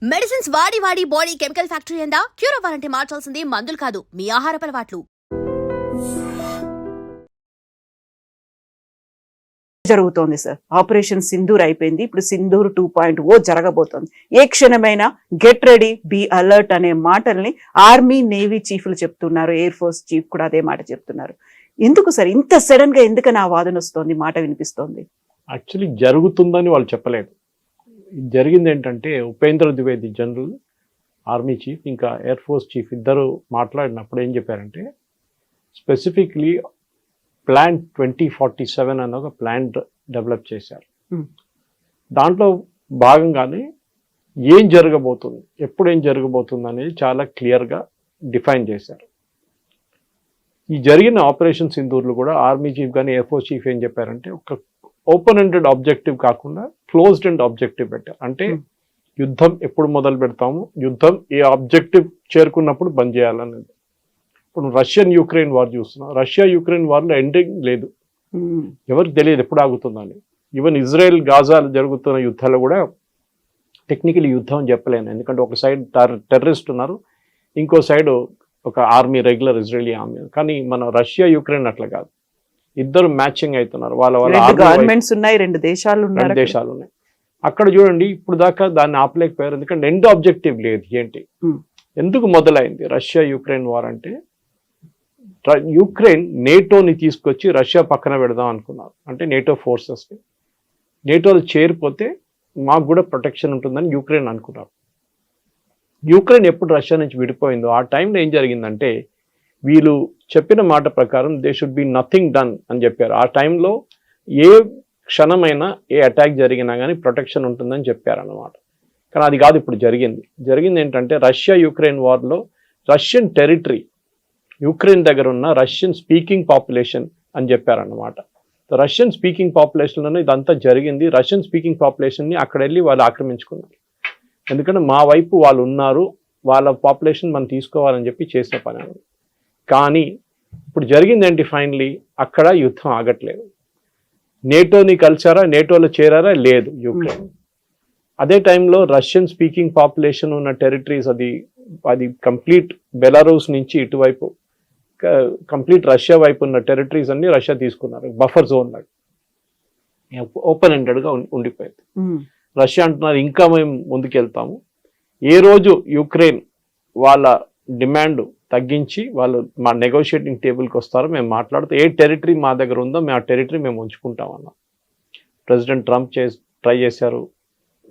Medicines వాడి వాడి body chemical factory అయిందా? క్యూర్ అవ్వాలంటే మార్చాల్సింది మందులు కాదు, మీ ఆహారపు అలవాట్లు. జరుగుతోంది సార్. ఆపరేషన్ సింధూర్ అయిపోయింది, ఇప్పుడు సింధూర్ 2.0 జరగబోతోంది. ఏ క్షణమైనా గెట్ రెడీ, బీ అలర్ట్ అనే మాటల్ని ఆర్మీ నేవీ చీఫ్లు చెప్తున్నారు, ఎయిర్ ఫోర్స్ చీఫ్ కూడా అదే మాట చెప్తున్నారు. ఎందుకు సార్ ఇంత సడన్ గా ఎందుకని ఆ వాదన వస్తోంది, మాట వినిపిస్తోంది? యాక్చువల్లీ జరుగుతుందని వాళ్ళు చెప్పలేదు. జరిగింది ఏంటంటే, Upendra Dwivedi general army chief ఇంకా ఎయిర్ ఫోర్స్ చీఫ్ ఇద్దరు మాట్లాడినప్పుడు ఏం చెప్పారంటే, స్పెసిఫిక్లీ ప్లాన్ 2047 అన్న ఒక ప్లాన్ డెవలప్ చేశారు. దాంట్లో భాగంగానే ఏం జరగబోతుంది, ఎప్పుడు ఏం జరగబోతుంది అనేది చాలా క్లియర్గా డిఫైన్ చేశారు. ఈ జరిగిన ఆపరేషన్ సింధూర్లు కూడా ఆర్మీ చీఫ్ కానీ ఎయిర్ ఫోర్స్ చీఫ్ ఏం చెప్పారంటే, ఒక ఓపెన్ ఎండెడ్ ఆబ్జెక్టివ్ కాకుండా క్లోజ్డ్ ఎండ్ ఆబ్జెక్టివ్ పెట్టారు. అంటే యుద్ధం ఎప్పుడు మొదలు పెడతాము, యుద్ధం ఏ ఆబ్జెక్టివ్ చేరుకున్నప్పుడు బంద్ చేయాలనేది. ఇప్పుడు రష్యన్ యుక్రెయిన్ వార్ చూస్తున్నాం, రష్యా యుక్రెయిన్ వార్లో ఎండింగ్ లేదు, ఎవరికి తెలియదు ఎప్పుడు ఆగుతుందని. ఈవెన్ ఇజ్రాయెల్ గాజా జరుగుతున్న యుద్ధాలు కూడా టెక్నికల్ యుద్ధం అని చెప్పలేను, ఎందుకంటే ఒక సైడ్ టెర్రరిస్ట్ ఉన్నారు, ఇంకో సైడ్ ఒక ఆర్మీ, రెగ్యులర్ ఇజ్రాయలీ ఆర్మీ. కానీ మన రష్యా యుక్రెయిన్ అట్లా కాదు, ఇద్దరు మ్యాచింగ్ అవుతున్నారు. వాళ్ళ గవర్నమెంట్స్ ఉన్నాయి, రెండు దేశాలు ఉన్నాయి. అక్కడ చూడండి, ఇప్పుడు దాకా దాన్ని ఆపలేకపోయారు, ఎందుకంటే ఎండ్ ఆబ్జెక్టివ్ లేదు. ఏంటి, ఎందుకు మొదలైంది రష్యా యుక్రెయిన్ వార్ అంటే, యుక్రెయిన్ నేటోని తీసుకొచ్చి రష్యా పక్కన పెడదాం అనుకున్నారు. అంటే నేటో ఫోర్సెస్ని, నేటోలు చేరిపోతే మాకు కూడా ప్రొటెక్షన్ ఉంటుందని యుక్రెయిన్ అనుకున్నారు. యుక్రెయిన్ ఎప్పుడు రష్యా నుంచి విడిపోయిందో ఆ టైంలో ఏం జరిగిందంటే, వీళ్ళు చెప్పిన మాట ప్రకారం they should be nothing done అని చెప్పారు. ఆ టైంలో ఏ క్షణమైనా ఏ అటాక్ జరిగినా కానీ ప్రొటెక్షన్ ఉంటుందని చెప్పారన్నమాట. కానీ అది కాదు ఇప్పుడు జరిగింది ఏంటంటే, రష్యా యుక్రెయిన్ వార్లో రష్యన్ టెరిటరీ, యుక్రెయిన్ దగ్గర ఉన్న రష్యన్ స్పీకింగ్ పాపులేషన్ అని చెప్పారన్నమాట. రష్యన్ స్పీకింగ్ పాపులేషన్లోనే ఇదంతా జరిగింది. రష్యన్ స్పీకింగ్ పాపులేషన్ని అక్కడ వెళ్ళి వాళ్ళు ఆక్రమించుకున్నారు, ఎందుకంటే మా వైపు వాళ్ళు ఉన్నారు, వాళ్ళ పాపులేషన్ మనం తీసుకోవాలని చెప్పి చేసిన పని. కానీ ఇప్పుడు జరిగింది ఏంటి, ఫైనలీ అక్కడ యుద్ధం ఆగట్లేదు. నేటోని కలిసారా, నేటోలో చేరారా, లేదు యుక్రెయిన్. అదే టైంలో రష్యన్ స్పీకింగ్ పాపులేషన్ ఉన్న టెరిటరీస్, అది కంప్లీట్ బెలారూస్ నుంచి ఇటువైపు కంప్లీట్ రష్యా వైపు ఉన్న టెరిటరీస్ అన్ని రష్యా తీసుకున్నారు, బఫర్ జోన్ లాగా ఓపెన్ ఎండెడ్గా ఉండిపోయింది. రష్యా అంటున్నారు ఇంకా మేము ముందుకెళ్తాము, ఏ రోజు యుక్రెయిన్ వాళ్ళ డిమాండ్ తగ్గించి వాళ్ళు మా నెగోషియేటింగ్ టేబుల్కి వస్తారో మేము మాట్లాడుతూ ఏ టెరిటరీ మా దగ్గర ఉందో మేము ఆ టెరిటరీ మేము ఉంచుకుంటామన్నాం. ప్రెసిడెంట్ ట్రంప్ ట్రై చేశారు,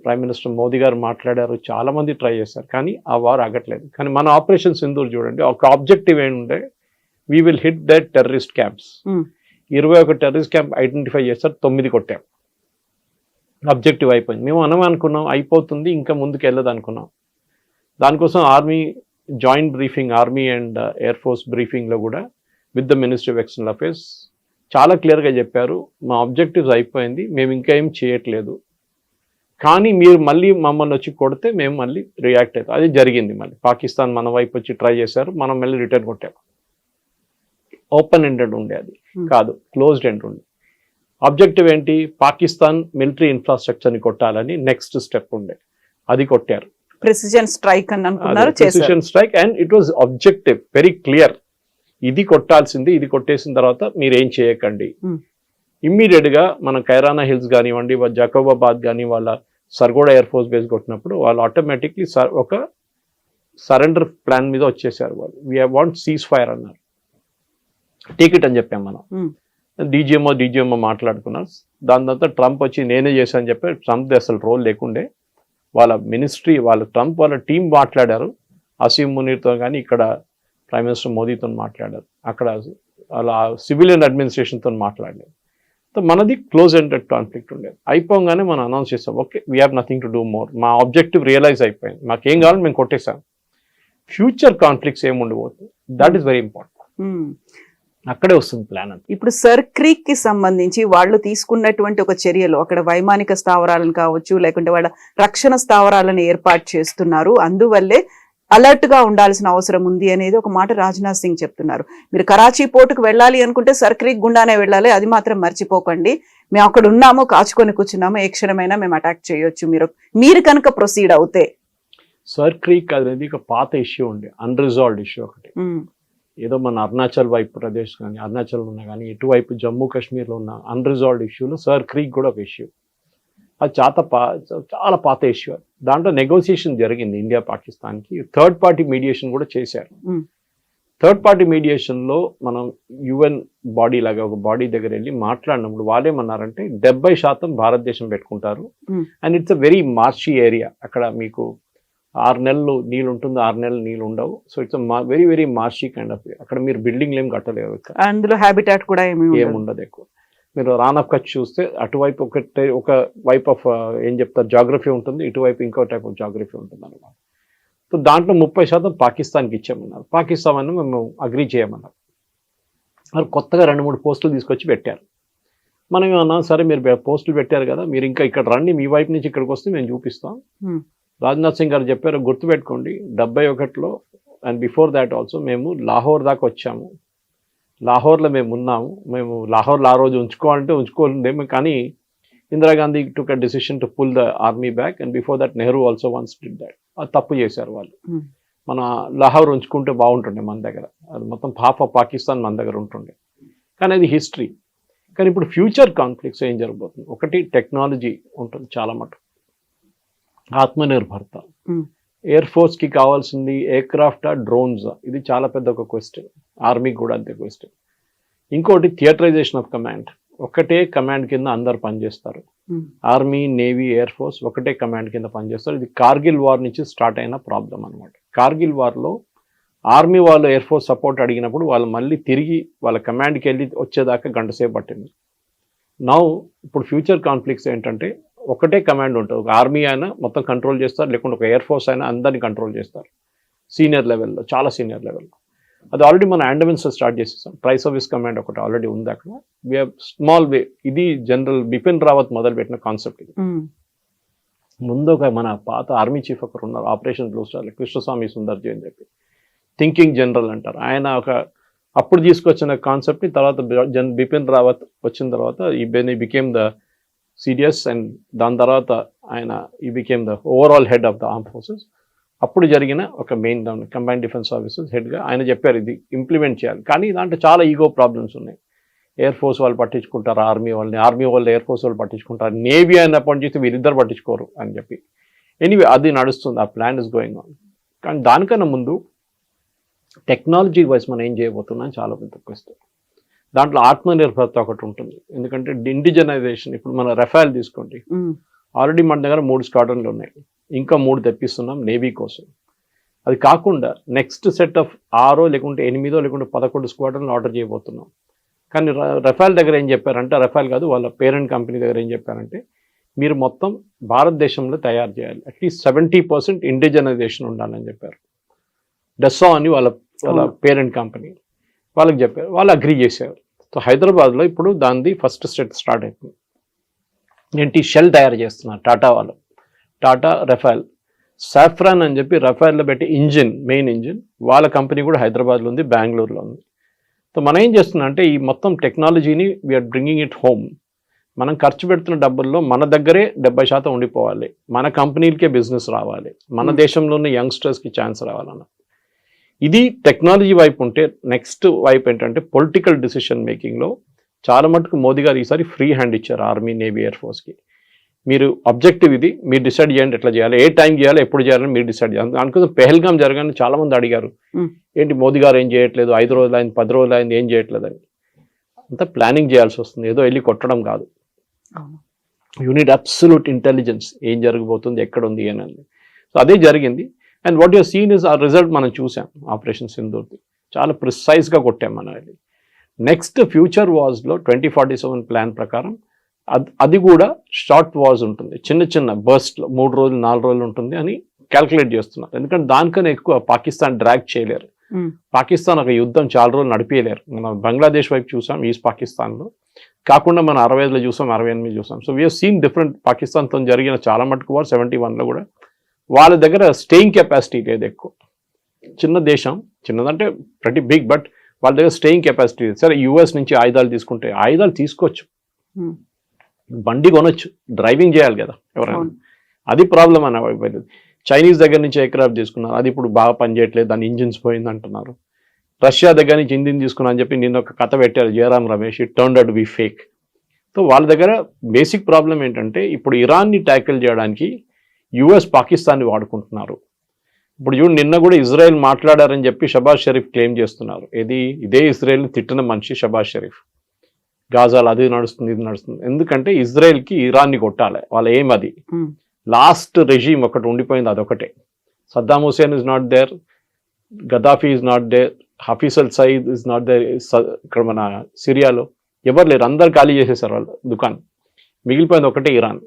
ప్రైమ్ మినిస్టర్ మోదీ గారు మాట్లాడారు, చాలామంది ట్రై చేశారు, కానీ ఆ వార్ ఆగట్లేదు. కానీ మన ఆపరేషన్ సింధూర్ చూడండి, ఒక ఆబ్జెక్టివ్ ఏంటంటే, we will hit that terrorist camps. 21 terrorist camp identify చేస్తారు, 9 కొట్టాం, ఆబ్జెక్టివ్ అయిపోయింది. మేము అనుకున్నాం అయిపోతుంది, ఇంకా ముందుకు వెళ్ళదు అనుకున్నాం. దానికోసం army joint briefing, army and air force బ్రీఫింగ్లో కూడా with the ministry of external affairs చాలా క్లియర్గా చెప్పారు, మా ఆబ్జెక్టివ్స్ అయిపోయింది, మేము ఇంకా ఏం చేయట్లేదు, కానీ మీరు మళ్ళీ మమ్మల్ని వచ్చి కొడితే మేము మళ్ళీ రియాక్ట్ అవుతాం. అది జరిగింది. మళ్ళీ పాకిస్తాన్ మన వైపు వచ్చి ట్రై చేశారు, మనం మళ్ళీ రిటర్న్ కొట్టాం. ఓపెన్ ఎండెడ్ ఉండే, అది కాదు క్లోజ్డ్ ఎండ్ ఉండే. ఆబ్జెక్టివ్ ఏంటి, పాకిస్తాన్ మిలిటరీ ఇన్ఫ్రాస్ట్రక్చర్ని కొట్టాలని నెక్స్ట్ స్టెప్ ఉండే, అది కొట్టారు. ప్రెసిజన్ స్ట్రైక్ అని అనుకున్నారు, precision strike, and it was objective very clear, ఇది కొట్టాల్సింది, ఇది కొట్టేసిన తర్వాత మీరేం చేయకండి. ఇమ్మీడియట్ గా మన కైరానా హిల్స్ కానివ్వండి, జకోబాబాద్ కానీ, వాళ్ళ సర్గోడా ఎయిర్ ఫోర్స్ బేస్ కొట్టినప్పుడు వాళ్ళు ఆటోమేటిక్లీ ఒక సరెండర్ ప్లాన్ మీద వచ్చేసారు. వాళ్ళు వీ వాంట్ సీజ్ ఫైర్ అన్నారు, టికెట్ అని చెప్పాం మనం. డీజీఎంఓ మాట్లాడుకున్నారు. దాని తర్వాత ట్రంప్ వచ్చి నేనే చేశాను చెప్పి, ట్రంప్ అసలు రోల్ లేకుండే, వాళ్ళ మినిస్ట్రీ, ట్రంప్ వాళ్ళ టీం మాట్లాడారు, అసీం మునీర్తో కానీ, ఇక్కడ ప్రైమ్ మినిస్టర్ మోదీతో మాట్లాడారు, అక్కడ వాళ్ళ సివిలియన్ అడ్మినిస్ట్రేషన్తో మాట్లాడలేదు. మనది క్లోజ్ ఎండెడ్ కాన్ఫ్లిక్ట్ ఉండేది. అయిపోగానే మనం అనౌన్స్ చేస్తాం, okay we have nothing to do more, మా ఆబ్జెక్టివ్ రియలైజ్ అయిపోయింది, మాకేం కావాలని మేము కొట్టేసాం. ఫ్యూచర్ కాన్ఫ్లిక్ట్స్ ఏమి ఉండబోతుంది, దట్ ఈస్ వెరీ ఇంపార్టెంట్. అక్కడే వస్తుంది ప్లాన్ అంతా. ఇప్పుడు సర్ క్రీక్ కి సంబంధించి వాళ్ళు తీసుకున్నటువంటి ఒక చర్యలు, అక్కడ వైమానిక స్థావరాలను కావచ్చు, లేకుంటే వాళ్ళ రక్షణ స్థావరాలను ఏర్పాటు చేస్తున్నారు, అందువల్లే అలర్ట్ గా ఉండాల్సిన అవసరం ఉంది అనేది ఒక మాట రాజ్నాథ్ సింగ్ చెప్తున్నారు. మీరు కరాచీ పోర్టుకు వెళ్ళాలి అనుకుంటే సర్ క్రీక్ గుండానే వెళ్ళాలి, అది మాత్రం మర్చిపోకండి, మేము అక్కడ ఉన్నాము, కాచుకొని కూర్చున్నాము, ఏ క్షణమైనా మేము అటాక్ చేయొచ్చు మీరు కనుక ప్రొసీడ్ అవుతే. సర్ క్రీక్ అనేది ఒక పాత ఇష్యూ ఉండే, అన్రిజాల్వ్డ్ ఇష్యూ ఒకటి. ఏదో మన అరుణాచల్ వైపు ప్రదేశ్ కానీ, అరుణాచల్ ఉన్నా కానీ, ఇటువైపు జమ్మూ కాశ్మీర్లో ఉన్న అన్రిజాల్వ్డ్ ఇష్యూలో సర్ క్రీక్ కూడా ఒక ఇష్యూ. అది చాలా పాత ఇష్యూ. దాంట్లో నెగోసియేషన్ జరిగింది ఇండియా పాకిస్తాన్కి. థర్డ్ పార్టీ మీడియేషన్ కూడా చేశారు. థర్డ్ పార్టీ మీడియేషన్లో మనం యుఎన్ బాడీ లాగా ఒక బాడీ దగ్గర వెళ్ళి మాట్లాడినప్పుడు వాళ్ళేమన్నారంటే 70% భారతదేశం పెట్టుకుంటారు. And it's a very marshy area. అక్కడ మీకు 6 నెలలు నీళ్ళు ఉంటుంది, 6 నెలలు నీళ్ళు ఉండవు. So it's very very marshy kind of. అక్కడ మీరు బిల్డింగ్లు ఏం కట్టలేవు, అందులో హ్యాబిటాట్ కూడా ఏముండదు ఎక్కువ. మీరు రాన్ ఆఫ్ కచ్ చూస్తే అటువైపు ఒక వైప్ ఆఫ్ ఏం చెప్తారు జాగ్రఫీ ఉంటుంది, ఇటువైపు ఇంకో టైప్ ఆఫ్ జాగ్రఫీ ఉంటుంది అనమాట. సో దాంట్లో 30% పాకిస్తాన్కి ఇచ్చామన్నారు. పాకిస్తాన్ మేము అగ్రీ చేయమన్నారు. మరి కొత్తగా 2-3 పోస్టులు తీసుకొచ్చి పెట్టారు. మనం ఏమన్నా సరే మీరు పోస్టులు పెట్టారు కదా, మీరు ఇంకా ఇక్కడ రండి, మీ వైపు నుంచి ఇక్కడికి వస్తే మేము చూపిస్తాం. రాజ్నాథ్ సింగ్ గారు చెప్పారు, గుర్తుపెట్టుకోండి 71లో అండ్ బిఫోర్ దాట్ ఆల్సో మేము లాహోర్ దాకా వచ్చాము, లాహోర్లో మేము ఉన్నాము, మేము లాహోర్లో ఆ రోజు ఉంచుకోవాలంటే ఉంచుకోలేము, కానీ Indira Gandhi took a decision to pull the army back and before that Nehru also once did that. అది తప్పు చేశారు వాళ్ళు. మన లాహోర్ ఉంచుకుంటే బాగుంటుండే మన దగ్గర, అది మొత్తం హాఫ్ ఆఫ్ పాకిస్తాన్ మన దగ్గర ఉంటుండే. కానీ అది హిస్టరీ. కానీ ఇప్పుడు ఫ్యూచర్ కాన్ఫ్లిక్ట్స్ ఏం జరగబోతుంది? ఒకటి టెక్నాలజీ ఉంటుంది చాలా మటుకు, ఆత్మనిర్భరత. ఎయిర్ ఫోర్స్కి కావాల్సింది ఎయిర్ క్రాఫ్టా, డ్రోన్స్? ఇది చాలా పెద్ద ఒక క్వశ్చన్. ఆర్మీకి కూడా అంతే క్వశ్చన్. ఇంకోటి థియేటరైజేషన్ ఆఫ్ కమాండ్. ఒకటే కమాండ్ కింద అందరు పనిచేస్తారు. ఆర్మీ, నేవీ, ఎయిర్ ఫోర్స్ ఒకటే కమాండ్ కింద పనిచేస్తారు. ఇది కార్గిల్ వార్ నుంచి స్టార్ట్ అయిన ప్రాబ్లం అనమాట. కార్గిల్ వార్లో ఆర్మీ వాళ్ళు ఎయిర్ ఫోర్స్ సపోర్ట్ అడిగినప్పుడు వాళ్ళు మళ్ళీ తిరిగి వాళ్ళ కమాండ్కి వెళ్ళి వచ్చేదాకా గంట సేపు పట్టింది. నౌ ఇప్పుడు ఫ్యూచర్ కాన్ఫ్లిక్ట్స్ ఏంటంటే ఒకటే కమాండ్ ఉంటుంది. ఒక ఆర్మీ అయినా మొత్తం కంట్రోల్ చేస్తారు, లేకుంటే ఒక ఎయిర్ ఫోర్స్ అయినా అందరినీ కంట్రోల్ చేస్తారు సీనియర్ లెవెల్లో, చాలా సీనియర్ లెవెల్లో. అది ఆల్రెడీ మన అండమాన్స్లో స్టార్ట్ చేసేసాం. ట్రై సర్వీస్ కమాండ్ ఒకటి ఆల్రెడీ ఉంది అక్కడ. We have small way. ఇది జనరల్ బిపిన్ రావత్ మొదలుపెట్టిన కాన్సెప్ట్. ఇది ముందు ఒక మన పాత ఆర్మీ చీఫ్ ఒకరు ఉన్నారు, operation blue star, Krishnaswamy Sundarji అని చెప్పి, థింకింగ్ జనరల్ అంటారు ఆయన. అప్పుడు తీసుకొచ్చిన కాన్సెప్ట్ని తర్వాత బిపిన్ రావత్ వచ్చిన తర్వాత he became the serious, and దాని తర్వాత ఆయన he became the overall head of the arm forces. అప్పుడు జరిగిన ఒక మెయిన్ కంబైన్డ్ డిఫెన్స్ సర్వీసెస్ హెడ్గా ఆయన చెప్పారు ఇది ఇంప్లిమెంట్ చేయాలి. కానీ దాంట్లో చాలా ఈగో ప్రాబ్లమ్స్ ఉన్నాయి. ఎయిర్ ఫోర్స్ వాళ్ళు పట్టించుకుంటారు ఆర్మీ వాళ్ళని, ఆర్మీ వాళ్ళు ఎయిర్ ఫోర్స్ వాళ్ళు పట్టించుకుంటారు, నేవీ అయిన అపాయింట్ చేస్తే వీరిద్దరు పట్టించుకోరు అని చెప్పి. ఎనీవే అది నడుస్తుంది, ఆ ప్లాన్ ఇస్ గోయింగ్ ఆన్. కానీ దానికన్నా ముందు టెక్నాలజీ వైజ్ మనం ఏం చేయబోతున్నాం చాలా పెద్ద క్వశ్చన్. దాంట్లో ఆత్మనిర్భరత ఒకటి ఉంటుంది. ఎందుకంటే ఇండిజనైజేషన్. ఇప్పుడు మన రఫాల్ తీసుకోండి, ఆల్రెడీ మన దగ్గర 3 స్క్వాడ్రన్లు ఉన్నాయి, ఇంకా 3 తెప్పిస్తున్నాం నేవీ కోసం. అది కాకుండా నెక్స్ట్ సెట్ ఆఫ్ 6 లేకుంటే 8 లేకుంటే 11 స్క్వాడ్రన్లు ఆర్డర్ చేయబోతున్నాం. కానీ రఫాల్ దగ్గర ఏం చెప్పారంటే, రఫాల్ కాదు వాళ్ళ పేరెంట్ కంపెనీ దగ్గర ఏం చెప్పారంటే, మీరు మొత్తం భారతదేశంలో తయారు చేయాలి, అట్లీస్ట్ 70% ఇండిజనైజేషన్ ఉండాలని చెప్పారు. డెస్సా అని వాళ్ళ పేరెంట్ కంపెనీ వాళ్ళకి చెప్పారు, వాళ్ళు అగ్రీ చేశారు. సో హైదరాబాద్లో ఇప్పుడు దాన్ని ఫస్ట్ స్టార్ట్ అయిపోయింది. ఏంటి, షెల్ తయారు చేస్తున్నారు టాటా వాళ్ళు, టాటా రఫాల్. సాఫ్రాన్ అని చెప్పి రఫాల్లో పెట్టి ఇంజిన్, మెయిన్ ఇంజిన్ వాళ్ళ కంపెనీ కూడా హైదరాబాద్లో ఉంది, బెంగళూరులో ఉంది. సో మనం ఏం చేస్తున్నాం అంటే ఈ మొత్తం టెక్నాలజీని వీఆర్ బ్రింగింగ్ ఇట్ హోమ్. మనం ఖర్చు పెడుతున్న డబ్బుల్లో మన దగ్గరే 70% ఉండిపోవాలి, మన కంపెనీలకే బిజినెస్ రావాలి, మన దేశంలోనే యంగ్స్టర్స్కి ఛాన్స్ రావాలన్న. ఇది టెక్నాలజీ వైపు ఉంటే, నెక్స్ట్ వైపు ఏంటంటే పొలిటికల్ డిసిషన్ మేకింగ్లో చాలా మటుకు మోదీ గారు ఈసారి ఫ్రీ హ్యాండ్ ఇచ్చారు ఆర్మీ, నేవీ, ఎయిర్ ఫోర్స్కి. మీరు ఆబ్జెక్టివ్ ఇది, మీరు డిసైడ్ చేయండి ఎట్లా చేయాలి, ఏ టైం చేయాలి, ఎప్పుడు చేయాలని మీరు డిసైడ్ చేయాలి. దానికోసం పెహల్గాం జరగాలని చాలా మంది అడిగారు, ఏంటి మోదీ గారు ఏం చేయట్లేదు, 5 రోజులు అయింది, 10 రోజులు అయింది, ఏం చేయట్లేదు అని. అంతా ప్లానింగ్ చేయాల్సి వస్తుంది, ఏదో వెళ్ళి కొట్టడం కాదు. యూనిట్ అబ్సల్యూట్ ఇంటెలిజెన్స్, ఏం జరగబోతుంది, ఎక్కడ ఉంది అని. సో అదే జరిగింది. And what your seen is ఆ రిజల్ట్ మనం చూసాం ఆపరేషన్ సింధూర్ది. చాలా ప్రిసైజ్గా కొట్టాం మనం అది. నెక్స్ట్ ఫ్యూచర్ వాజ్లో 2047 ప్లాన్ ప్రకారం అది కూడా షార్ట్ వాజ్ ఉంటుంది, చిన్న చిన్న బర్స్ట్లో 3 రోజులు 4 రోజులు ఉంటుంది అని క్యాల్కులేట్ చేస్తున్నారు. ఎందుకంటే దానికన్నా ఎక్కువ పాకిస్తాన్ డ్రాగ్ చేయలేరు. పాకిస్తాన్ ఒక యుద్ధం చాలా రోజులు నడిపేయలేరు. మనం బంగ్లాదేశ్ వైపు చూసాం, ఈస్ట్ పాకిస్తాన్లో కాకుండా మనం 65లో చూసాం, 68 చూసాం. So we are seen different. పాకిస్తాన్తో జరిగిన చాలా మటుకు వార్ 71లో కూడా వాళ్ళ దగ్గర స్టేయింగ్ కెపాసిటీ లేదు ఎక్కువ. చిన్న దేశం, చిన్నదంటే ప్రతి బిగ్, బట్ వాళ్ళ దగ్గర స్టేయింగ్ కెపాసిటీ లేదు. సరే యుఎస్ నుంచి ఆయుధాలు తీసుకుంటే ఆయుధాలు తీసుకోవచ్చు, బండి కొనొచ్చు, డ్రైవింగ్ చేయాలి కదా ఎవరైనా, అది ప్రాబ్లం అని అయిపోయింది. చైనీస్ దగ్గర నుంచి ఎయిర్క్రాఫ్ట్ తీసుకున్నారు, అది ఇప్పుడు బాగా పనిచేయట్లేదు, దాని ఇంజిన్స్ పోయింది అంటున్నారు. రష్యా దగ్గర నుంచి ఇంజిన్ తీసుకున్నా అని చెప్పి నిన్న ఒక కథ పెట్టారు Jayaram Ramesh, it turned out to be fake. So వాళ్ళ దగ్గర బేసిక్ ప్రాబ్లం ఏంటంటే ఇప్పుడు ఇరాన్ని ట్యాకిల్ చేయడానికి యుఎస్ పాకిస్తాన్ని వాడుకుంటున్నారు. ఇప్పుడు చూడు నిన్న కూడా ఇజ్రాయెల్ మాట్లాడారని చెప్పి షబాజ్ షరీఫ్ క్లెయిమ్ చేస్తున్నారు. ఇదే ఇజ్రాయెల్ని తిట్టిన మనిషి షబాజ్ షరీఫ్. గాజాలు అది నడుస్తుంది ఇది నడుస్తుంది, ఎందుకంటే ఇజ్రాయెల్కి ఇరాన్ని కొట్టాలి, వాళ్ళ ఏం అది. లాస్ట్ రెజీమ్ ఒకటి ఉండిపోయింది, అదొకటే. Saddam Hussein is not there, Gaddafi is not there, Hafiz al Saeed is not there. ఇక్కడ మన సిరియాలో ఎవరు లేరు, అందరు ఖాళీ చేసేసారు వాళ్ళ దుకాణం. మిగిలిపోయింది ఒకటే ఇరాన్.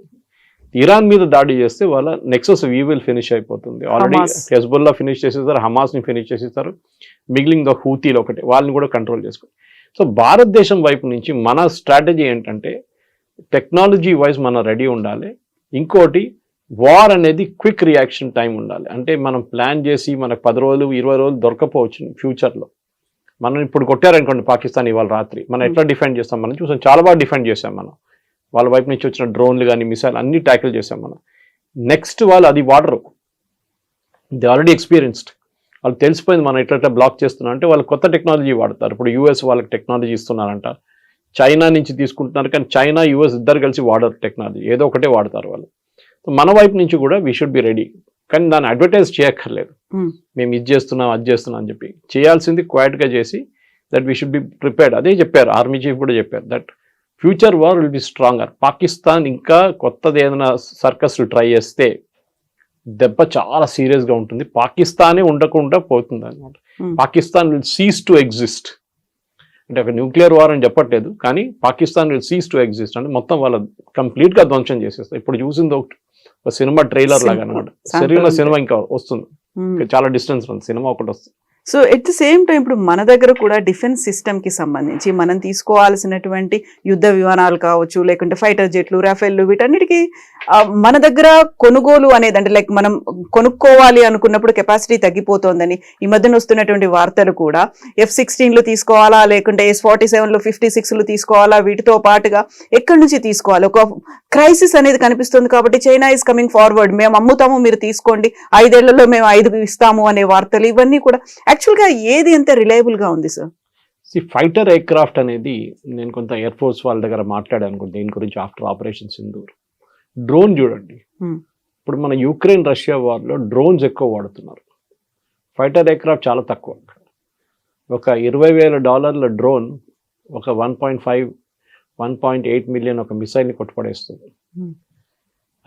ఇరాన్ మీద దాడి చేస్తే వాళ్ళ నెక్సస్ ఈవిల్ ఫినిష్ అయిపోతుంది. ఆల్రెడీ హెజ్బుల్లా ఫినిష్ చేసేసారు, హమాస్ని ఫినిష్ చేసేసారు, మిగిలింది హూతీలు ఒకటే, వాళ్ళని కూడా కంట్రోల్ చేసుకోండి. సో భారతదేశం వైపు నుంచి మన స్ట్రాటజీ ఏంటంటే టెక్నాలజీ వైజ్ మనం రెడీ ఉండాలి. ఇంకోటి వార్ అనేది క్విక్ రియాక్షన్ టైం ఉండాలి. అంటే మనం ప్లాన్ చేసి మనకు 10 రోజులు 20 రోజులు దొరకపోవచ్చు ఫ్యూచర్లో. మనం ఇప్పుడు కొట్టారనుకోండి పాకిస్తాన్ ఇవాళ రాత్రి, మనం ఎట్లా డిఫెండ్ చేస్తాం మనం చూసాం, చాలా బాగా డిఫెండ్ చేసాం మనం. వాళ్ళ వైపు నుంచి వచ్చిన డ్రోన్లు కానీ మిసైల్ అన్ని ట్యాకిల్ చేసాం మనం. నెక్స్ట్ వాళ్ళు అది వాడరు, ది ఆల్రెడీ ఎక్స్పీరియన్స్డ్, వాళ్ళకి తెలిసిపోయింది మనం ఎట్లా బ్లాక్ చేస్తున్నాం. అంటే వాళ్ళు కొత్త టెక్నాలజీ వాడతారు. ఇప్పుడు యూఎస్ వాళ్ళకి టెక్నాలజీ ఇస్తున్నారంట, చైనా నుంచి తీసుకుంటున్నారు, కానీ చైనా యూఎస్ ఇద్దరు కలిసి వాడరు టెక్నాలజీ, ఏదో ఒకటే వాడతారు వాళ్ళు. మన వైపు నుంచి కూడా వీ షుడ్ బి రెడీ, కానీ దాన్ని అడ్వర్టైజ్ చేయక్కర్లేదు. మేము ఇది చేస్తున్నాం అది చేస్తున్నాం అని చెప్పి చేయాల్సింది క్వైట్గా చేసి that we should be prepared. అదే చెప్పారు ఆర్మీ చీఫ్ కూడా చెప్పారు, that future war will be stronger. Pakistan ఇంకా కొత్తది ఏదైనా సర్కస్లు ట్రై చేస్తే దెబ్బ చాలా సీరియస్గా ఉంటుంది. పాకిస్తానే ఉండకుండా పోతుంది అనమాట. Pakistan will cease to exist. అంటే ఒక న్యూక్లియర్ వార్ అని చెప్పట్లేదు, కానీ Pakistan will cease to exist అంటే మొత్తం వాళ్ళ కంప్లీట్గా ధ్వంసం చేసేస్తారు. ఇప్పుడు చూసింది ఒక సినిమా ట్రైలర్ లాగా అనమాట. సరైన సినిమా ఇంకా వస్తుంది, చాలా డిస్టెన్స్ ఉంది, సినిమా ఒకటి వస్తుంది. So at the same time ఇప్పుడు మన దగ్గర కూడా డిఫెన్స్ సిస్టమ్కి సంబంధించి మనం తీసుకోవాల్సినటువంటి యుద్ధ విమానాలు కావచ్చు, లేకుంటే ఫైటర్ జెట్లు, రాఫెల్లు, వీటన్నిటికీ మన దగ్గర కొనుగోలు అనేది అంటే లైక్ మనం కొనుక్కోవాలి అనుకున్నప్పుడు కెపాసిటీ తగ్గిపోతోందని ఈ మధ్యన వస్తున్నటువంటి వార్తలు కూడా F-16లు తీసుకోవాలా, లేకుంటే S-47లు 56లు తీసుకోవాలా, వీటితో పాటుగా ఎక్కడి నుంచి తీసుకోవాలి, ఒక క్రైసిస్ అనేది కనిపిస్తుంది. కాబట్టి చైనా ఇస్ కమింగ్ ఫార్వర్డ్, మేము అమ్ముతాము మీరు తీసుకోండి, 5 ఏళ్లలో మేము 5 ఇస్తాము అనే వార్తలు, ఇవన్నీ కూడా యాక్చువల్గా ఏది ఎంత రిలయబుల్గా ఉంది సార్? ఫైటర్ ఎయిర్ క్రాఫ్ట్ అనేది నేను కొంత ఎయిర్ ఫోర్స్ వాళ్ళ దగ్గర మాట్లాడాను అనుకుంటే దీని గురించి ఆఫ్టర్ ఆపరేషన్ సింధూర్. డ్రోన్ చూడండి, ఇప్పుడు మన యుక్రెయిన్ రష్యా వార్లో డ్రోన్స్ ఎక్కువ వాడుతున్నారు, ఫైటర్ ఎయిర్ క్రాఫ్ట్ చాలా తక్కువ. ఒక $20,000 డ్రోన్ ఒక 1.8 మిలియన్ ఒక మిసైల్ని కొట్టుపడేస్తుంది.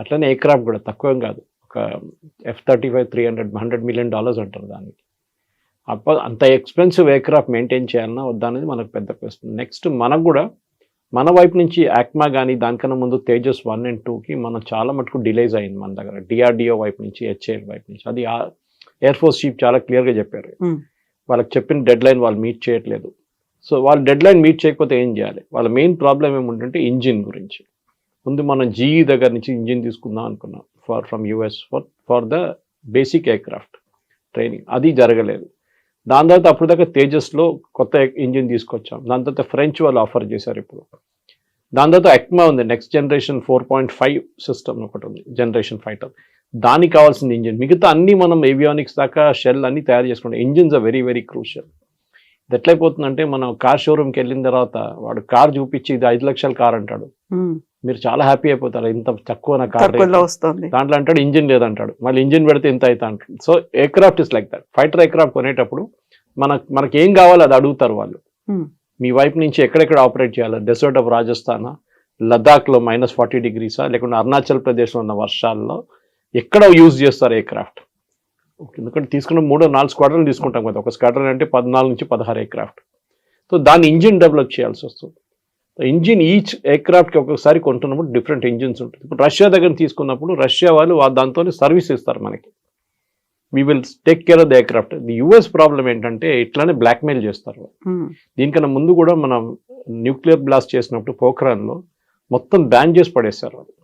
అట్లనే ఎయిర్ క్రాఫ్ట్ కూడా తక్కువ కాదు, ఒక F-35 $100 million అంటారు దానికి. అంత ఎక్స్పెన్సివ్ ఎయిర్ క్రాఫ్ట్ మెయింటైన్ చేయాలన్నా వద్దా అనేది మనకు పెద్ద క్వశ్చన్. నెక్స్ట్ మనకు కూడా మన వైపు నుంచి యాక్మా కానీ దానికన్నా ముందు తేజస్ 1 and 2కి మనం చాలా మటుకు డిలేస్ అయింది మన దగ్గర, DRDO వైపు నుంచి, HAL వైపు నుంచి. అది ఎయిర్ ఫోర్స్ చీఫ్ చాలా క్లియర్గా చెప్పారు, వాళ్ళకి చెప్పిన డెడ్ లైన్ వాళ్ళు మీట్ చేయట్లేదు. సో వాళ్ళు డెడ్ లైన్ మీట్ చేయకపోతే ఏం చేయాలి? వాళ్ళ మెయిన్ ప్రాబ్లం ఏముంటుంటే ఇంజిన్ గురించి. ముందు మనం GE దగ్గర నుంచి ఇంజిన్ తీసుకుందాం అనుకున్నాం from US for the basic air craft training, అది జరగలేదు. దాని తర్వాత అప్పుడు దాకా తేజస్లో కొత్త ఇంజిన్ తీసుకొచ్చాం, దాని తర్వాత ఫ్రెంచ్ వాళ్ళు ఆఫర్ చేశారు ఇప్పుడు. దాని తర్వాత ఎక్మా ఉంది, నెక్స్ట్ జనరేషన్ 4.5 సిస్టమ్ ఒకటి ఉంది, జనరేషన్ ఫైటర్, దానికి కావాల్సిన ఇంజిన్. మిగతా అన్ని మనం ఏవియానిక్స్ దాకా షెల్ అన్ని తయారు చేసుకుంటాం. Engines are very very crucial. ఇది ఎట్లయిపోతుందంటే మనం కార్ షోరూమ్కి వెళ్ళిన తర్వాత వాడు కార్ చూపించి ఇది 5 లక్షల కార్ అంటాడు, మీరు చాలా హ్యాపీ అయిపోతారు, ఇంత తక్కువ నా కార్ వస్తుంది, దాంట్లో అంటాడు ఇంజిన్ లేదంటాడు, మళ్ళీ ఇంజిన్ పెడితే ఇంత అవుతా అంటాడు. So air craft is like that. Fighter air craft కొనేటప్పుడు మనకి ఏం కావాలో అది అడుగుతారు వాళ్ళు. మీ వైపు నుంచి ఎక్కడెక్కడ ఆపరేట్ చేయాలి, డెసర్ట్ ఆఫ్ రాజస్థాన్, లద్దాఖ్లో -40 degrees, లేకుంటే అరుణాచల్ ప్రదేశ్లో ఉన్న వర్షాల్లో ఎక్కడ యూజ్ చేస్తారు ఎయిర్ క్రాఫ్ట్. ఎందుకంటే తీసుకున్న 3-4 స్క్వాడ్రన్లు తీసుకుంటాం కదా, ఒక స్క్వాడ్రన్ అంటే 14 నుంచి 16 ఎయిర్ క్రాఫ్ట్. సో దాని ఇంజిన్ డెవలప్ చేయాల్సి వస్తుంది. ఇంజిన్ ఈచ్ ఎయిర్ క్రాఫ్ట్కి ఒక్కొక్కసారి కొంటున్నప్పుడు డిఫరెంట్ ఇంజిన్స్ ఉంటుంది. ఇప్పుడు రష్యా దగ్గర తీసుకున్నప్పుడు రష్యా వాళ్ళు దాంతో సర్వీస్ ఇస్తారు మనకి, we will take care of the air craft. The US problem ఏంటంటే ఇట్లానే బ్లాక్మెయిల్ చేస్తారు. దీనికన్నా ముందు కూడా మనం న్యూక్లియర్ బ్లాస్ట్ చేసినప్పుడు పోఖ్రాన్లో మొత్తం బ్యాన్ చేసి పడేస్తారు వాళ్ళు.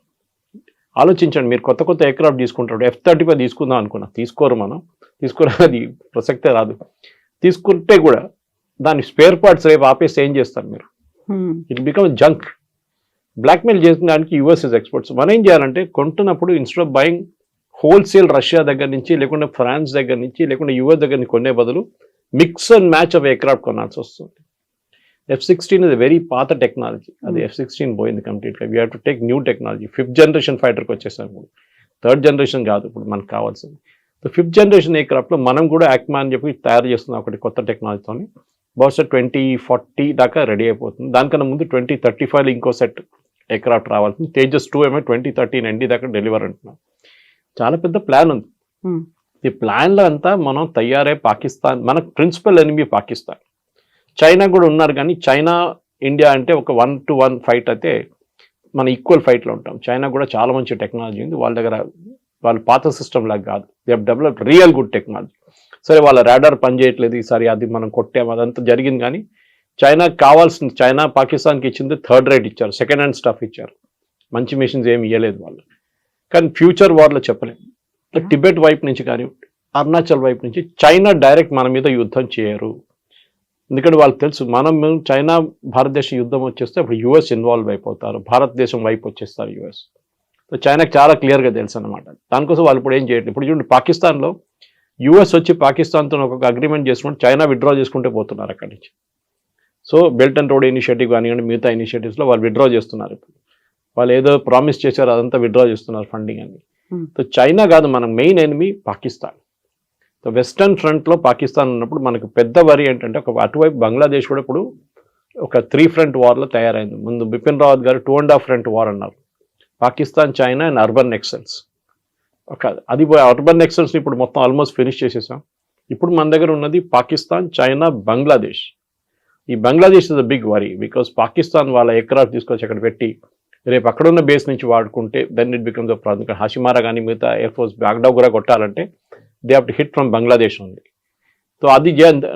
ఆలోచించండి, మీరు కొత్త కొత్త ఎయిర్ క్రాఫ్ట్ తీసుకుంటారు, F-35 తీసుకుందాం అనుకున్నా, తీసుకోరు, అది ప్రసక్తే రాదు. తీసుకుంటే కూడా దాని స్పేర్ పార్ట్స్ రేపు ఆపేసి ఏం చేస్తారు మీరు? It become junk. బ్లాక్మెయిల్ చేయడానికి US ఇస్ ఎక్స్పర్ట్స్. మనం ఏం చేయాలంటే కొంటున్నప్పుడు instead of buying wholesale Russia దగ్గర నుంచి లేకుంటే ఫ్రాన్స్ దగ్గర నుంచి లేకుంటే యుఎస్ దగ్గర నుంచి కొనే బదులు mix and match of aircraft కొనాల్సి వస్తుంది. F-16 is a very పాత టెక్నాలజీ. అది F-16 పోయింది కంప్లీట్గా. We have to take new technology. 5th generation ఫైటర్కి వచ్చేసాం ఇప్పుడు. 3rd జనరేషన్ కాదు ఇప్పుడు మనకు కావాల్సింది. సో 5th జనరేషన్ ఎయిర్క్రాఫ్ట్లో మనం కూడా యాక్మా అని చెప్పి తయారు చేస్తున్నాం ఒకటి కొత్త టెక్నాలజీతో. బహుశా 2040 దాకా రెడీ అయిపోతుంది. దానికన్నా ముందు 2035 ఇంకో సెట్ ఎయిర్క్రాఫ్ట్ రావాల్సింది. తేజస్ 2 ఏమో 2013 ఎండి దాకా డెలివర్ అంటున్నాం. చాలా పెద్ద ప్లాన్ ఉంది. ఈ ప్లాన్లో అంతా మనం తయారై పాకిస్తాన్, మనకు ప్రిన్సిపల్ ఎనిమీ పాకిస్తాన్. చైనా కూడా ఉన్నారు కానీ చైనా ఇండియా అంటే ఒక 1-to-1 ఫైట్ అయితే మన ఈక్వల్ ఫైట్లో ఉంటాం. చైనా కూడా చాలా మంచి టెక్నాలజీ ఉంది వాళ్ళ దగ్గర. వాళ్ళ పాత సిస్టమ్ లాగా కాదు, they have developed real good technology. సరే వాళ్ళ రాడార్ పనిచేయట్లేదు ఈసారి, అది మనం కొట్టాము, అదంతా జరిగింది. కానీ చైనాకి కావాల్సింది, చైనా పాకిస్తాన్కి ఇచ్చింది 3rd రేట్ ఇచ్చారు, సెకండ్ హ్యాండ్ స్టఫ్ ఇచ్చారు, మంచి మిషన్స్ ఏమి ఇవ్వలేదు వాళ్ళు. కానీ ఫ్యూచర్ వార్లో చెప్పలేము. టిబెట్ వైపు నుంచి కానీ అరుణాచల్ వైపు నుంచి చైనా డైరెక్ట్ మన మీద యుద్ధం చేయరు. ఎందుకంటే వాళ్ళకి తెలుసు మనం చైనా భారతదేశం యుద్ధం వచ్చేస్తే అప్పుడు యుఎస్ ఇన్వాల్వ్ అయిపోతారు, భారతదేశం వైపు వచ్చేస్తారు యుఎస్. సో చైనాకి చాలా క్లియర్గా తెలుసు అనమాట. దానికోసం వాళ్ళు ఇప్పుడు ఏం చేయట్లేదు. ఇప్పుడు చూడండి పాకిస్తాన్లో యుఎస్ వచ్చి పాకిస్తాన్తో ఒక అగ్రిమెంట్ చేసుకుంటే చైనా విత్డ్రా చేసుకుంటే పోతున్నారు అక్కడి నుంచి. So belt and road initiative కానివ్వండి మిగతా ఇనిషియేటివ్స్లో వాళ్ళు విత్డ్రా చేస్తున్నారు. ఇప్పుడు వాళ్ళు ఏదో ప్రామిస్ చేశారు అదంతా విత్డ్రా చేస్తున్నారు ఫండింగ్ అని. సో చైనా కాదు మన main enemy Pakistan. So western ఫ్రంట్లో పాకిస్తాన్ ఉన్నప్పుడు మనకు పెద్ద వరి ఏంటంటే ఒక అటువైపు బంగ్లాదేశ్ కూడా ఇప్పుడు ఒక 3 ఫ్రంట్ వార్లో తయారైంది. ముందు బిపిన్ రావత్ గారు 2.5 ఫ్రంట్ వార్ అన్నారు. Pakistan, China and urban Naxals. అది అర్బన్ నెక్సల్స్ ఇప్పుడు మొత్తం ఆల్మోస్ట్ ఫినిష్ చేసేసాం. ఇప్పుడు మన దగ్గర ఉన్నది పాకిస్తాన్, చైనా, బంగ్లాదేశ్. ఈ Bangladesh is a big worry because Pakistan వాళ్ళ ఎయిర్క్రాఫ్ట్ తీసుకొచ్చి అక్కడ పెట్టి రేపు అక్కడున్న బేస్ నుంచి వాడుకుంటే then it becomes a problem. Hashimara కానీ మిగతా ఎయిర్ ఫోర్స్ బాగ్డా కూడా కొట్టాలంటే they have to hit from Bangladesh ఉంది. సో అది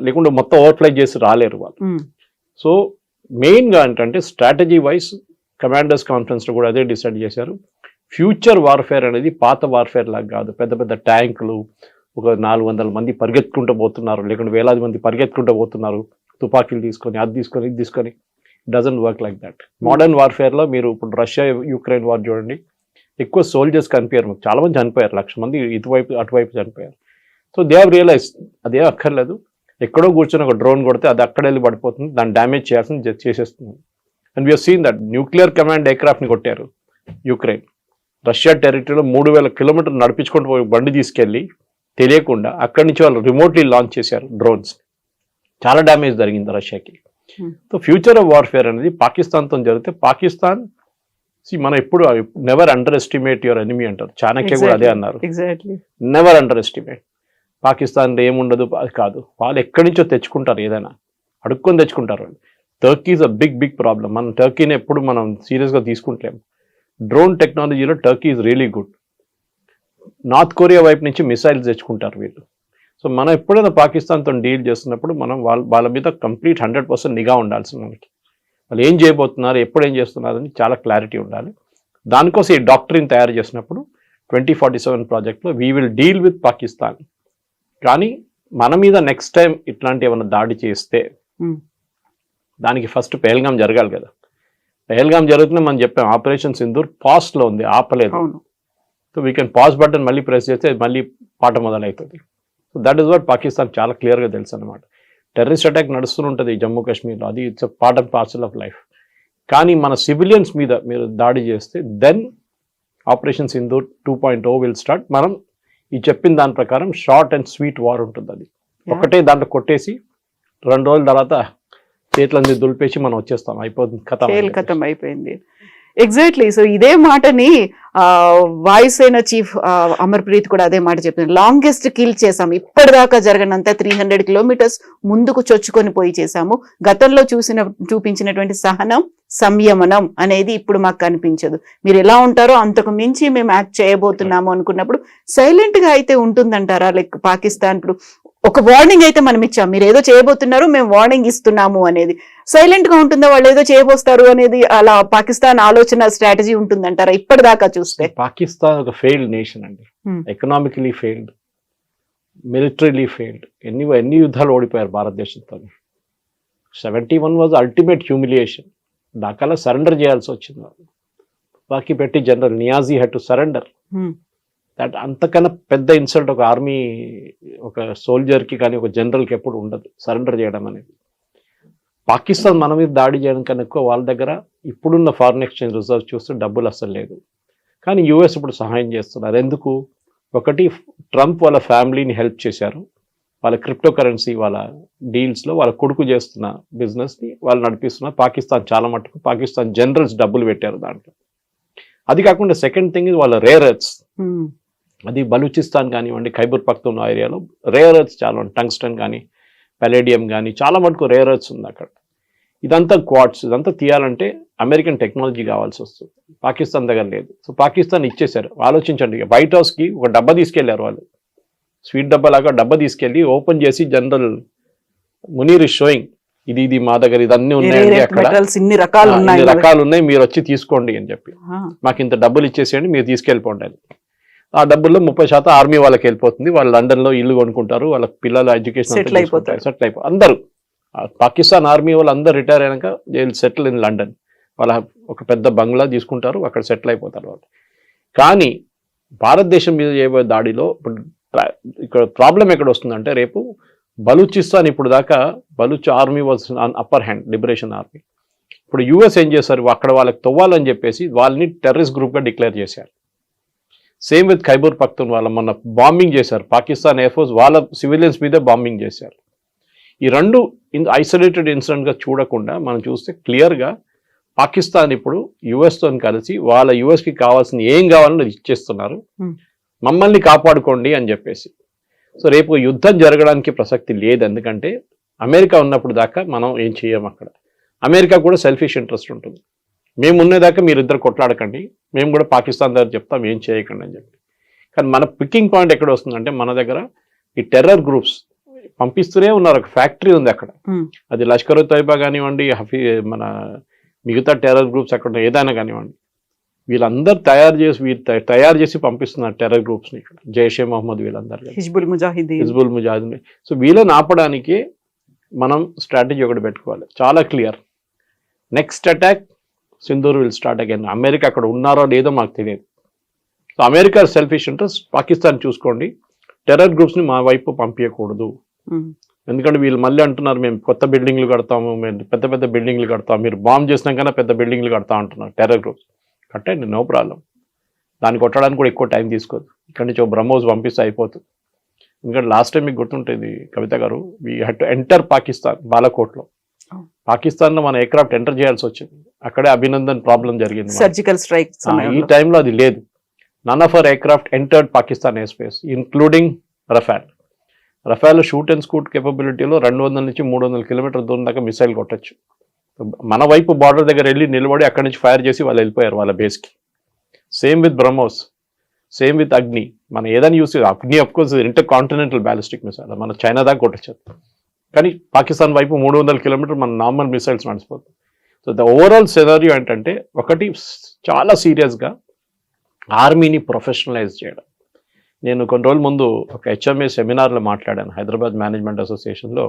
లేకుంటే మొత్తం ఓవర్ఫ్లై చేసి రాలేరు వాళ్ళు. సో మెయిన్గా ఏంటంటే స్ట్రాటజీ వైజ్ కమాండర్స్ కాన్ఫరెన్స్లో కూడా అదే డిసైడ్ చేశారు. ఫ్యూచర్ వార్ఫేర్ అనేది పాత వార్ఫేర్ లాగా కాదు. పెద్ద పెద్ద ట్యాంకులు, ఒక 400 మంది పరిగెత్తుకుంటూ పోతున్నారు, లేకుంటే వేలాది మంది పరిగెత్తుకుంటూ పోతున్నారు తుపాకీలు తీసుకొని, అది తీసుకొని, ఇది తీసుకొని. Doesn't work like that. Modern వార్ఫేర్లో మీరు ఇప్పుడు రష్యా యుక్రెయిన్ వార్ చూడండి, ఎక్కువ సోల్జర్స్ కనిపించారు, చాలా మంది చనిపోయారు, 1,00,000 మంది ఇటువైపు అటువైపు చనిపోయారు. సో దే హావ్ రియలైజ్ అదే అక్కర్లేదు, ఎక్కడో కూర్చొని ఒక డ్రోన్ కొడితే అది అక్కడ వెళ్ళి పడిపోతుంది, దాన్ని డ్యామేజ్ చేయాల్సింది చేసేస్తుంది. And we seen that nuclear command ఎయిర్క్రాఫ్ట్ని కొట్టారు యుక్రెయిన్. రష్యా టెరిటరీలో 3,000 కిలోమీటర్లు నడిపించుకుంటూ పోయి బండి తీసుకెళ్ళి తెలియకుండా అక్కడి నుంచి వాళ్ళు రిమోట్లీ లాంచ్ చేశారు డ్రోన్స్. చాలా డ్యామేజ్ జరిగింది రష్యాకి. సో ఫ్యూచర్ ఆఫ్ వార్ఫేర్ అనేది పాకిస్తాన్తో జరిగితే పాకిస్తాన్ మనం ఎప్పుడు never under estimate your enemy అంటారు. చాణక్య కూడా అదే అన్నారు, నెవర్ అండర్ ఎస్టిమేట్. పాకిస్తాన్ ఏముండదు అది కాదు, వాళ్ళు ఎక్కడి నుంచో తెచ్చుకుంటారు, ఏదైనా అడుక్కొని తెచ్చుకుంటారు. Turkey is a big problem. మనం టర్కీని ఎప్పుడు మనం సీరియస్గా తీసుకుంటలేము. డ్రోన్ టెక్నాలజీలో Turkey is really good. North Korea వైపు నుంచి మిసైల్స్ తెచ్చుకుంటారు వీళ్ళు. సో మనం ఎప్పుడైనా పాకిస్తాన్తో డీల్ చేస్తున్నప్పుడు మనం వాళ్ళ మీద కంప్లీట్ 100% నిఘా ఉండాల్సింది. మనకి వాళ్ళు ఏం చేయబోతున్నారు, ఎప్పుడు ఏం చేస్తున్నారు అని చాలా క్లారిటీ ఉండాలి. దానికోసం ఈ డాక్టరీని తయారు చేసినప్పుడు 2047 ప్రాజెక్ట్లో we will deal with Pakistan. కానీ మన మీద నెక్స్ట్ టైం ఇట్లాంటి ఏమైనా దాడి చేస్తే దానికి ఫస్ట్ పెహల్గాం జరగాలి కదా. పెహల్గాం జరుగుతున్నా మనం చెప్పాం ఆపరేషన్ సింధూర్ పాస్ట్లో ఉంది, ఆపలేదు. So we can pass button మళ్ళీ ప్రెస్ చేస్తే మళ్ళీ పాట మొదలవుతుంది. So that is what Pakistan చాలా క్లియర్గా తెలుసు అనమాట. టెర్రరిస్ట్ అటాక్ నడుస్తూ ఉంటుంది జమ్మూ కాశ్మీర్లో, అది it's part and parcel of life. కానీ మన సివిలియన్స్ మీద మీరు దాడి చేస్తే then operation Sindoor 2.0 will start. మనం ఈ చెప్పిన దాని ప్రకారం షార్ట్ అండ్ స్వీట్ వార్ ఉంటుంది. అది ఒకటే దాంట్లో కొట్టేసి 2 రోజుల తర్వాత చేతులన్నీ దులిపేసి మనం వచ్చేస్తాం, అయిపోతుంది, కథం అయిపోయింది. ఎగ్జాక్ట్లీ. సో ఇదే మాటని వాయుసేన చీఫ్ అమర్ప్రీత్ కూడా అదే మాట చెప్పింది. లాంగెస్ట్ కిల్ చేసాం ఇప్పటిదాకా జరగనంత 300 కిలోమీటర్స్ ముందుకు చొచ్చుకొని పోయి చేశాము. గతంలో చూపించినటువంటి సహనం, సంయమనం అనేది ఇప్పుడు మాకు కనిపించదు. మీరు ఎలా ఉంటారో అంతకు మించి మేము యాక్ట్ చేయబోతున్నాము అనుకున్నప్పుడు సైలెంట్ గా అయితే ఉంటుందంటారా? లైక్ పాకిస్తాన్ ఇప్పుడు ఒక వార్నింగ్ అయితే మనం ఇచ్చాం, మీరు ఏదో చేయబోతున్నారు, మేము వార్నింగ్ ఇస్తున్నాము అనేది. సైలెంట్ గా ఉంటుందా, వాళ్ళు ఏదో చేయబోస్తారు అనేది? అలా పాకిస్తాన్ ఆలోచన స్ట్రాటజీ ఉంటుందంటారా ఇప్పటిదాకా చూస్తే? పాకిస్తాన్ ఒక ఫెయిల్డ్ నేషన్ అండి. Economically failed, militarily failed. ఎన్ని యుద్ధాలు ఓడిపోయారు భారతదేశంతో. 71 వాజ్ అల్టిమేట్ హ్యూమిలియేషన్. ఢాకాలో సరెండర్ చేయాల్సి వచ్చింది. బాకీ పెట్టి general Niazi had to surrender. That అంతకన్నా పెద్ద ఇన్సల్ట్ ఒక ఆర్మీ ఒక సోల్జర్కి కానీ ఒక జనరల్కి ఎప్పుడు ఉండదు సరెండర్ చేయడం అనేది. పాకిస్తాన్ మన మీద దాడి చేయడం కన్నా ఎక్కువ వాళ్ళ దగ్గర ఇప్పుడున్న ఫారిన్ ఎక్స్చేంజ్ రిజర్వ్ చూస్తే డబ్బులు అస్సలు లేదు. కానీ యూఎస్ ఇప్పుడు సహాయం చేస్తున్నారు. ఎందుకు? ఒకటి, ట్రంప్ వాళ్ళ ఫ్యామిలీని హెల్ప్ చేశారు. వాళ్ళ క్రిప్టో కరెన్సీ వాళ్ళ డీల్స్లో వాళ్ళ కొడుకు చేస్తున్న బిజినెస్ని వాళ్ళు నడిపిస్తున్నారు. పాకిస్తాన్ చాలా మటుకు పాకిస్తాన్ జనరల్స్ డబ్బులు పెట్టారు దాంట్లో. అది కాకుండా సెకండ్ థింగ్ ఇది వాళ్ళ రేర్ ఎర్త్స్. అది బలూచిస్తాన్ కానివ్వండి, ఖైబర్ పఖ్తూన్ఖా ఏరియాలో రేర్ ఎర్త్స్ చాలా, టంగ్స్టన్ కానీ పెలేడియం కానీ చాలా మటుకు రేర్ ఎర్త్స్ ఉంది అక్కడ. ఇదంతా క్వార్ట్స్, ఇదంతా తీయాలంటే అమెరికన్ టెక్నాలజీ కావాల్సి వస్తుంది. పాకిస్తాన్ దగ్గర లేదు. సో పాకిస్తాన్ ఇచ్చేశారు. ఆలోచించండి, వైట్ హౌస్కి ఒక డబ్బా తీసుకెళ్లారు వాళ్ళు, స్వీట్ డబ్బా లాగా డబ్బా తీసుకెళ్ళి ఓపెన్ చేసి జనరల్ మునీర్ ఇస్ షోయింగ్ ఇది మా దగ్గర ఇదన్నీ ఉన్నాయండి, అక్కడ ఇన్ని రకాలు ఉన్నాయి, మీరు వచ్చి తీసుకోండి అని చెప్పి, మాకు ఇంత డబ్బులు ఇచ్చేసేయండి, మీరు తీసుకెళ్ళిపోండి అని. ఆ డబ్బుల్లో 30% ఆర్మీ వాళ్ళకి వెళ్ళిపోతుంది. వాళ్ళు లండన్ లో ఇల్లు కొనుక్కుంటారు, వాళ్ళ పిల్లల ఎడ్యుకేషన్ సెటిల్ అయిపోతారు అందరూ. పాకిస్తాన్ ఆర్మీ వాళ్ళు అందరూ రిటైర్ అయినాక సెటిల్ ఇన్ లండన్, వాళ్ళ ఒక పెద్ద బంగ్లా తీసుకుంటారు, అక్కడ సెటిల్ అయిపోతారు వాళ్ళు. కానీ భారతదేశం మీద చేయబోయే దాడిలో ఇక్కడ ప్రాబ్లం ఎక్కడ వస్తుందంటే, రేపు బలూచిస్తాన్ ఇప్పుడు దాకా Baloch army was upper hand, liberation army. ఇప్పుడు యూఎస్ ఏం చేశారు, అక్కడ వాళ్ళకి తవ్వాలని చెప్పేసి వాళ్ళని టెర్రరిస్ట్ గ్రూప్గా డిక్లేర్ చేశారు. సేమ్ విత్ ఖైబర్ పఖ్తూన్ఖా వాళ్ళ మొన్న బాంబింగ్ చేశారు, పాకిస్తాన్ ఎయిర్ ఫోర్స్ వాళ్ళ సివిలియన్స్ మీదే బాంబింగ్ చేశారు. ఈ రెండు ఐసోలేటెడ్ ఇన్సిడెంట్గా చూడకుండా మనం చూస్తే క్లియర్గా పాకిస్తాన్ ఇప్పుడు యుఎస్తో కలిసి వాళ్ళ యుఎస్కి కావాల్సిన ఏం కావాలని ఇచ్చేస్తున్నారు, మమ్మల్ని కాపాడుకోండి అని చెప్పేసి. సో రేపు యుద్ధం జరగడానికి ప్రసక్తి లేదు, ఎందుకంటే అమెరికా ఉన్నప్పుడు దాకా మనం ఏం చేయం అక్కడ. అమెరికా కూడా సెల్ఫిష్ ఇంట్రెస్ట్ ఉంటుంది, మేము ఉన్నదాకా మీరిద్దరు కొట్లాడకండి, మేము కూడా పాకిస్తాన్ దగ్గర చెప్తాం ఏం చేయకండి అని చెప్పి. కానీ మన పికింగ్ పాయింట్ ఎక్కడ వస్తుందంటే, మన దగ్గర ఈ టెర్రర్ గ్రూప్స్ పంపిస్తూనే ఉన్నారు. ఒక ఫ్యాక్టరీ ఉంది అక్కడ, అది లష్కర్ తోయిబా కానివ్వండి, మన మిగతా టెర్రర్ గ్రూప్స్ అక్కడ ఏదైనా కానివ్వండి, వీళ్ళందరూ తయారు చేసి పంపిస్తున్నారు టెర్రర్ గ్రూప్స్ని ఇక్కడ. జైషే మొహమ్మద్ వీళ్ళందరూ, హిజ్బుల్ ముజాహిదీన్. సో వీళ్ళని ఆపడానికి మనం స్ట్రాటజీ ఒకటి పెట్టుకోవాలి చాలా clear. Next attack Sindoor will start again. America అక్కడ ఉన్నారో లేదో మాకు తెలియదు. So America selfish interest, Pakistan చూసుకోండి, టెర్రర్ గ్రూప్స్ని మా వైపు పంపించకూడదు. ఎందుకంటే వీళ్ళు మళ్ళీ అంటున్నారు మేము కొత్త బిల్డింగ్లు కడతాము, మేము పెద్ద పెద్ద బిల్డింగ్లు కడతాము, మీరు బాంబ్ చేసినా కన్నా పెద్ద బిల్డింగ్లు కడతా అంటున్నారు టెర్రర్ గ్రూప్స్. కట్టండి, నో ప్రాబ్లం, దాన్ని కొట్టడానికి కూడా ఎక్కువ టైం తీసుకోదు. ఇక్కడ నుంచి బ్రహ్మోస్ పంపిస్తే అయిపోతుంది. ఎందుకంటే లాస్ట్ టైం మీకు గుర్తుంటుంది Kavitha garu, we had to enter Pakistan, బాలాకోట్లో. పాకిస్తాన్లో మన ఎయిర్క్రాఫ్ట్ ఎంటర్ చేయాల్సి వచ్చింది, అక్కడే అభినందన్ ప్రాబ్లం జరిగింది, సర్జికల్ స్ట్రైక్. ఈ టైంలో అది లేదు. None of our aircraft entered Pakistan airspace, including Rafale. Rafale shoot and scoot కేపబిలిటీలో 200 నుంచి 300 కిలోమీటర్ దూరం దాకా మిసైల్ కొట్టచ్చు. మన వైపు బార్డర్ దగ్గర వెళ్ళి నిలబడి అక్కడి నుంచి ఫైర్ చేసి వాళ్ళు వెళ్ళిపోయారు వాళ్ళ బేస్కి. Same with BrahMos, same with Agni. మనం ఏదైనా యూస్ చేయాలి, Agni of course intercontinental ballistic missile, మన చైనా దాకా కొట్టచ్చు. కానీ పాకిస్తాన్ వైపు 300 కిలోమీటర్ మన నార్మల్ మిసైల్స్ నడిచిపోతుంది. సో ద ఓవరాల్ సినారియో ఏంటంటే, ఒకటి చాలా సీరియస్గా ఆర్మీని ప్రొఫెషనలైజ్ చేయడం. నేను కొన్ని రోజుల ముందు ఒక హెచ్ఎంఏ సెమినార్లో మాట్లాడాను, హైదరాబాద్ మేనేజ్మెంట్ అసోసియేషన్లో.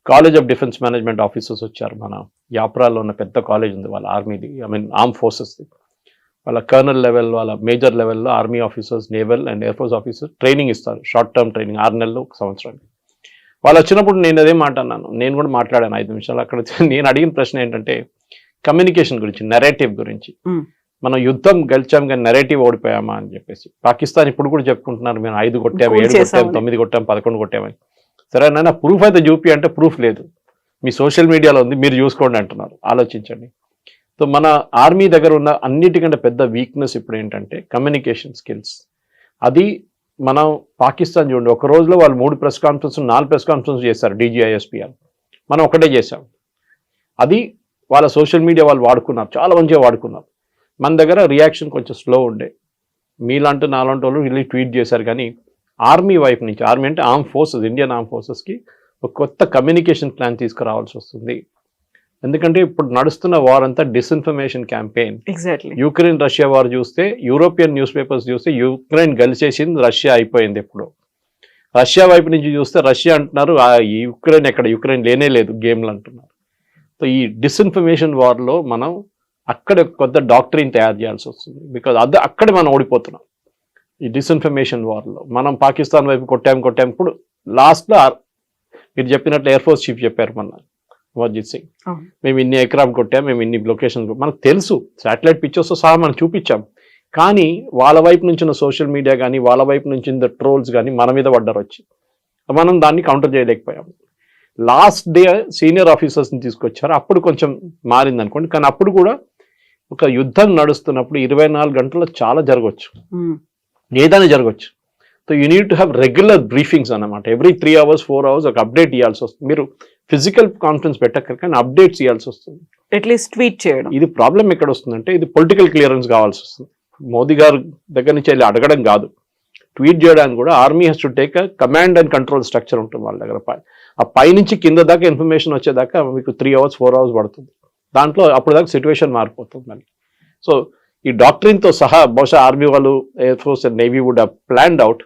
College of defence management officers వచ్చారు. మన యాప్రాలో ఉన్న పెద్ద కాలేజ్ ఉంది వాళ్ళ ఆర్మీది, ఆర్మ్ ఫోర్సెస్ది. వాళ్ళ కర్నల్ లెవెల్, వాళ్ళ మేజర్ లెవెల్లో army officers, naval and air force officers training ఇస్తారు, షార్ట్ టర్మ్ ట్రైనింగ్, 6 నెలలు 1 సంవత్సరానికి. వాళ్ళు వచ్చినప్పుడు నేను అదే మాట అన్నాను, నేను కూడా మాట్లాడాను 5 నిమిషాలు అక్కడ. నేను అడిగిన ప్రశ్న ఏంటంటే, కమ్యూనికేషన్ గురించి, నెరేటివ్ గురించి. మనం యుద్ధం గెలిచాం కానీ నెరేటివ్ ఓడిపోయామా అని చెప్పేసి. పాకిస్తాన్ ఇప్పుడు కూడా చెప్పుకుంటున్నారు, మేము 5 కొట్టాము, 7 కొట్టాము, 9 కొట్టాము, 11 కొట్టామని. సరే నాన్న, ప్రూఫ్ అయితే చూపి అంటే ప్రూఫ్ లేదు, మీ సోషల్ మీడియాలో ఉంది, మీరు చూసుకోండి అంటున్నారు. ఆలోచించండి. సో మన ఆర్మీ దగ్గర ఉన్న అన్నిటికంటే పెద్ద వీక్నెస్ ఇప్పుడు ఏంటంటే కమ్యూనికేషన్ స్కిల్స్. అది మనం పాకిస్తాన్ చూడండి, ఒక రోజులో వాళ్ళు 3 ప్రెస్ కాన్ఫరెన్స్, 4 ప్రెస్ కాన్ఫరెన్స్ చేశారు DGISPR, మనం ఒకటే చేశాం. అది వాళ్ళ సోషల్ మీడియా వాళ్ళు వాడుకున్నారు, చాలా మంచిగా వాడుకున్నారు. మన దగ్గర రియాక్షన్ కొంచెం స్లో ఉండే. మీలాంటి నాలాంటి వాళ్ళు వెళ్ళి ట్వీట్ చేశారు. కానీ ఆర్మీ వైపు నుంచి, ఆర్మీ అంటే ఆర్మ్ ఫోర్సెస్, ఇండియన్ ఆర్మ్ ఫోర్సెస్కి ఒక కొత్త కమ్యూనికేషన్ ప్లాన్ తీసుకురావాల్సి వస్తుంది. ఎందుకంటే ఇప్పుడు నడుస్తున్న వార్ అంతా disinformation campaign. Exactly. Ukraine Russia war చూస్తే, యూరోపియన్ న్యూస్ పేపర్స్ చూస్తే యుక్రెయిన్ గెలిచేసింది, రష్యా అయిపోయింది. ఎప్పుడు రష్యా వైపు నుంచి చూస్తే రష్యా అంటున్నారు, యుక్రెయిన్ ఎక్కడ, యుక్రెయిన్ లేనే లేదు గేమ్లు అంటున్నారు. సో ఈ డిస్ఇన్ఫర్మేషన్ వార్లో మనం అక్కడ కొత్త డాక్టరీని తయారు చేయాల్సి వస్తుంది. బికాజ్ అక్కడే మనం ఓడిపోతున్నాం. ఈ డిస్ఇన్ఫర్మేషన్ వార్లో మనం పాకిస్తాన్ వైపు కొట్టాం ఇప్పుడు లాస్ట్లో మీరు చెప్పినట్లు ఎయిర్ ఫోర్స్ చీఫ్ చెప్పారు మొన్న అమర్జిత్ సింగ్, అవును. మేము ఇన్ని ఎకరాలు కొట్టాం, మేము ఇన్ని లొకేషన్, మనకు తెలుసు శాటిలైట్ పిక్చర్స్తో సహా మనం చూపించాం. కానీ వాళ్ళ వైపు నుంచి ఉన్న సోషల్ మీడియా కానీ వాళ్ళ వైపు నుంచి ఉన్న ట్రోల్స్ కానీ మన మీద పడ్డారు వచ్చి, మనం దాన్ని కౌంటర్ చేయలేకపోయాం. లాస్ట్ డే సీనియర్ ఆఫీసర్స్ని తీసుకొచ్చారు, అప్పుడు కొంచెం మారింది అనుకోండి. కానీ అప్పుడు కూడా ఒక యుద్ధం నడుస్తున్నప్పుడు 24 గంటల్లో చాలా జరగవచ్చు, ఏదైనా జరగవచ్చు. So you need to have regular briefings అన్నమాట. ఎవ్రీ 3 hours 4 hours ఒక అప్డేట్ ఇవ్వాల్సి వస్తుంది. మీరు ఫిజికల్ కాన్ఫరెన్స్ పెట్టక్కర్ కానీ అప్డేట్స్ ఇవ్వాల్సి వస్తుంది, అట్లీస్ట్ ట్వీట్ చేయడం. ఇది ప్రాబ్లం ఎక్కడ వస్తుందంటే ఇది పొలిటికల్ క్లియరెన్స్ కావాల్సి వస్తుంది. మోదీ గారి దగ్గర నుంచి వెళ్ళి అడగడం కాదు, ట్వీట్ చేయడానికి కూడా army has to take a command and control structure ఉంటుంది వాళ్ళ దగ్గర. ఆ పై నుంచి కింద దాకా ఇన్ఫర్మేషన్ వచ్చేదాకా మీకు 3 hours 4 hours పడుతుంది. దాంట్లో అప్పుడు దాకా సిచ్యువేషన్ మారిపోతుంది మళ్ళీ. సో ఈ డాక్టరీన్తో సహా బహుశా ఆర్మీ వాళ్ళు, air force and navy would have planned out.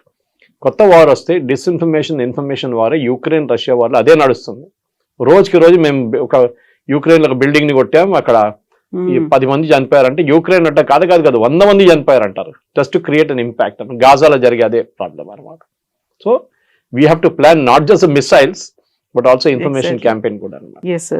కొత్త వార్ వస్తే ఇన్ఫర్మేషన్ వారే యూక్రెయిన్ రష్యా వార్లో అదే నడుస్తుంది. రోజుకి రోజు మేము ఒక యూక్రెయిన్ ఒక బిల్డింగ్ ని కొట్టాం, అక్కడ 10 మంది చనిపోయారంటే యూక్రెయిన్ అంటే కాదు 100 మంది చనిపోయారంటారు, just to create an impact. గాజాలో జరిగే అదే ప్రాబ్లం అనమాట. So we have to plan not just missiles but also information campaign కూడా అనమాట. Yes, sir.